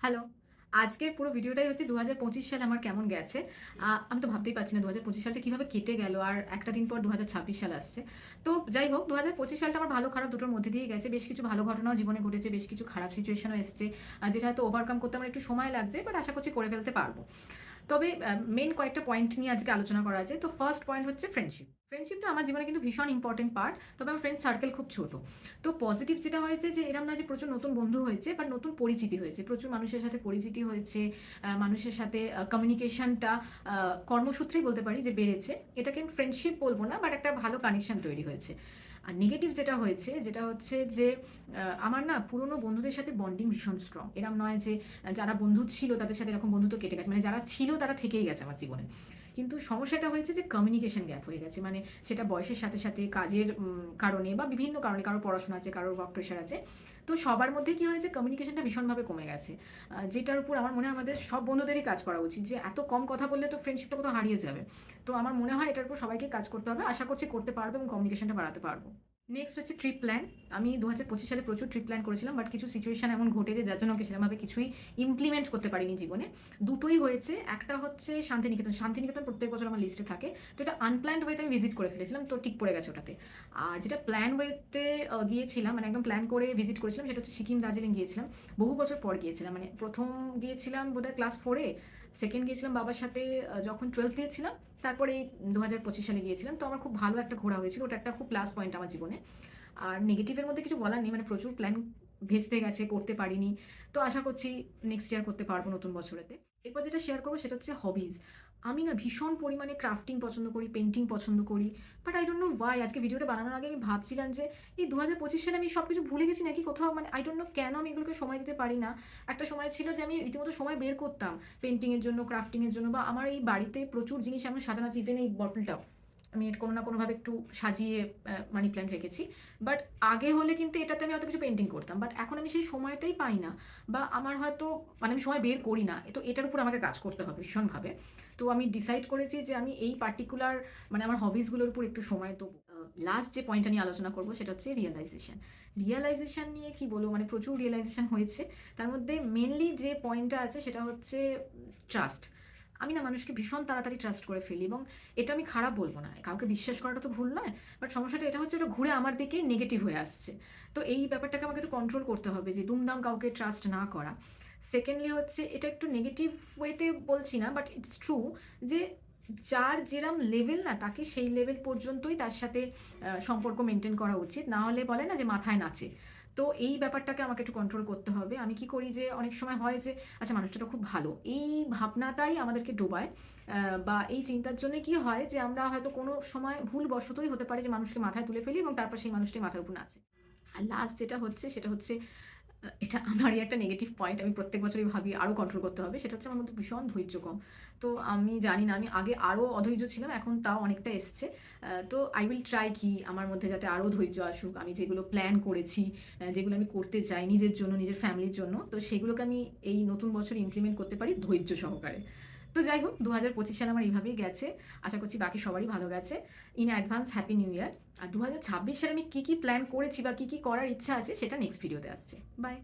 Hello. আজকের পুরো ভিডিওটাই হচ্ছে ২০২৫ সাল আমার কেমন গেছে। আমি তো ভাবতেই পারছি না ২০২৫ সালটা কিভাবে কেটে গেল। আর একটা দিন পর ২০২৬ সাল আসছে। তো যাই হোক ২০২৫ সালটা আমার ভালো খারাপ দুটোর মধ্যে দিয়েই গেছে। বেশ কিছু ভালো ঘটনাও জীবনে ঘটেছে, বেশ কিছু খারাপ সিচুয়েশনও এসছে। যেটা হয়তো ওভারকাম করতে আমার একটু সময় লাগছে, বাট আশা করছি করে ফেলতে পারব। তবে মেইন কয়েকটা পয়েন্ট নিয়ে আজকে আলোচনা করা যায়। তো ফার্স্ট পয়েন্ট হচ্ছে ফ্রেন্ডশিপ। ফ্রেন্ডশিপটা আমার জীবনে কিন্তু ভীষণ ইম্পোর্টেন্ট পার্ট। তবে আমার ফ্রেন্ড সার্কেল খুব ছোট। তো পজিটিভ যেটা হয়েছে যে এরকম নয় যে প্রচুর নতুন বন্ধু হয়েছে, বাট নতুন পরিচিতি হয়েছে। প্রচুর মানুষের সাথে পরিচিতি হয়েছে। মানুষের সাথে কমিউনিকেশনটা কর্মসূত্রেই বলতে পারি যে বেড়েছে। এটাকে আমি ফ্রেন্ডশিপ বলব না, বাট একটা ভালো কানেকশন তৈরি হয়েছে। আর নেগেটিভ যেটা হয়েছে, যেটা হচ্ছে যে আমার না পুরনো বন্ধুদের সাথে বন্ডিং ভীষণ স্ট্রং। এরকম নয় যে যারা বন্ধু ছিল তাদের সাথে এরকম বন্ধুত্ব কেটে গেছে। মানে যারা ছিল তারা থেকেই গেছে আমার জীবনে। কিন্তু সমস্যাটা হয়েছে যে কমিউনিকেশন গ্যাপ হয়ে গেছে। মানে সেটা বয়সের সাথে, সাথে কাজের কারণে বা বিভিন্ন কারণে, কারোর পড়াশোনা আছে, কারোর ওয়ার্ক প্রেশার আছে। তো সবার মধ্যে কি হয়েছে কমিউনিকেশনটা ভীষণভাবে কমে গেছে। যেটার উপর আমার মনে হয় আমাদের সব বন্ধুদেরই কাজ করা উচিত যে এত কম কথা বললে তো ফ্রেন্ডশিপটা কোথাও হারিয়ে যাবে। তো আমার মনে হয় এটার উপর সবাইকেই কাজ করতে হবে। আশা করছি করতে পারবো এবং কমিউনিকেশনটা বাড়াতে পারবো। নেক্সট হচ্ছে ট্রিপ প্ল্যান। আমি ২০২৫ সালে প্রচুর ট্রিপ প্ল্যান করেছিলাম। বাট কিছু সিচুয়েশন এমন ঘটেছে যার জন্য আমাকে সেরকমভাবে কিছুই ইমপ্লিমেন্ট করতে পারিনি জীবনে। দুটোই হয়েছে। একটা হচ্ছে শান্তিনিকেতন। শান্তিনিকেতন প্রত্যেক বছর আমার লিস্টে থাকে। তো এটা আনপ্ল্যান্ড ওয়েতে আমি ভিজিট করে ফেলেছিলাম। তো ঠিক পড়ে গেছে ওটাতে। আর যেটা প্ল্যান ওয়েতে গিয়েছিলাম, মানে একদম প্ল্যান করে ভিজিট করেছিলাম, সেটা হচ্ছে সিকিম, দার্জিলিং গিয়েছিলাম। বহু বছর পর গিয়েছিলাম। মানে ১ম গিয়েছিলাম বোধহয় ক্লাস 4 এ। সেকেন্ড গিয়েছিলাম বাবার সাথে যখন 12th এ ছিলাম। তারপরে এই ২০২৫ সালে গিয়েছিলাম। তো আমার খুব ভালো একটা ঘোরা হয়েছিল। ওটা একটা খুব প্লাস পয়েন্ট আমার জীবনে। আর নেগেটিভের মধ্যে কিছু বলার নেই। মানে প্রচুর প্ল্যান ভেস্তে গেছে, করতে পারিনি। তো আশা করছি নেক্সট ইয়ার করতে পারবো নতুন বছরেতে। এরপর যেটা শেয়ার করবো সেটা হচ্ছে হবিজ। আমি না ভীষণ পরিমাণে ক্রাফটিং পছন্দ করি, পেইন্টিং পছন্দ করি। But I don't know why আজকে ভিডিওটা বানানোর আগে আমি ভাবছিলাম যে এই ২০২৫ সালে আমি সবকিছু ভুলে গেছি নাকি কোথাও, মানে আই ডোন্ট নো কেন আমি এগুলোকে সময় দিতে পারি না। একটা সময় ছিল যে আমি রীতিমতো সময় বের করতাম পেইন্টিং এর জন্য, ক্রাফটিং এর জন্য, বা আমার এই বাড়িতে প্রচুর জিনিস এমন সাজানো আছে, ইভেন এই বটলটাও। আমি এটা কোনো না কোনোভাবে একটু সাজিয়ে মানি প্ল্যান্ট রেখেছি। বাট আগে হলে কিন্তু এটাতে আমি হয়তো কিছু পেইন্টিং করতাম। বাট এখন আমি সেই সময়টাই পাই না। বা আমার হয়তো মানে আমি সময় বের করি না। তো এটার উপর আমাকে কাজ করতে হবে ভীষণভাবে। তো আমি ডিসাইড করেছি যে আমি এই পার্টিকুলার মানে আমার হবিসগুলোর উপর একটু সময় দেবো। লাস্ট যে পয়েন্টটা নিয়ে আলোচনা করব সেটা হচ্ছে রিয়ালাইজেশন। রিয়ালাইজেশন নিয়ে কি বলবো, মানে প্রচুর রিয়ালাইজেশন হয়েছে। তার মধ্যে মেইনলি যে পয়েন্টটা আছে সেটা হচ্ছে ট্রাস্ট। আমি না মানুষকে ভীষণ তাড়াতাড়ি ট্রাস্ট করে ফেলি এবং এটা আমি খারাপ বলব না। কাউকে বিশ্বাস করাটা তো ভুল নয়। বাট সমস্যাটা এটা হচ্ছে, এটা ঘুরে আমার দিকেই নেগেটিভ হয়ে আসছে। তো এই ব্যাপারটাকে আমাকে একটু কন্ট্রোল করতে হবে যে দুমদাম কাউকে ট্রাস্ট না করা। সেকেন্ডলি হচ্ছে এটা একটু নেগেটিভ ওয়েতে বলছি না, বাট ইটস ট্রু যে যার যেরম লেভেল না তাকে সেই লেভেল পর্যন্তই তার সাথে সম্পর্ক মেইনটেইন করা উচিত। না হলে বলে না যে মাথায় নাচে। তো এই ব্যাপারটাকে আমাকে একটু কন্ট্রোল করতে হবে। আমি কি করি যে অনেক সময় হয় যে আচ্ছা মানুষটা তো খুব ভালো। এই ভাবনাটাই আমাদেরকে ডোবায়। বা এই চিন্তার জন্য কি হয় যে আমরা হয়তো কোনো সময় ভুলবশতই হতে পারে যে মানুষকে মাথায় তুলে ফেলি এবং তারপর সেই মানুষটি মাথার উপর নাচে। আর লাস্ট যেটা হচ্ছে সেটা হচ্ছে এটা আমারই একটা নেগেটিভ পয়েন্ট। আমি প্রত্যেক বছরই ভাবি আরো কন্ট্রোল করতে হবে। সেটা হচ্ছে আমার মধ্যে ভীষণ ধৈর্য কম। তো আমি জানি না, আমি আগে আরো অধৈর্য ছিলাম। এখন তাও অনেকটা এসছে। তো I will try কি আমার মধ্যে যাতে আরো ধৈর্য আসুক। আমি যেগুলো প্ল্যান করেছি, যেগুলো আমি করতে চাই নিজের জন্য, নিজের ফ্যামিলির জন্য, তো সেগুলোকে আমি এই নতুন বছরে ইমপ্লিমেন্ট করতে পারি ধৈর্য সহকারে। তো যাই হোক ২০২৫ সাল আমার এইভাবেই গেছে। আশা করছি বাকি সবারই ভালো গেছে। In advance happy new year. আর ২০২৬ সালে আমি কি, কি প্ল্যান করেছি বা কি, কি করার ইচ্ছা আছে সেটা নেক্সট ভিডিওতে আসছে। বাই।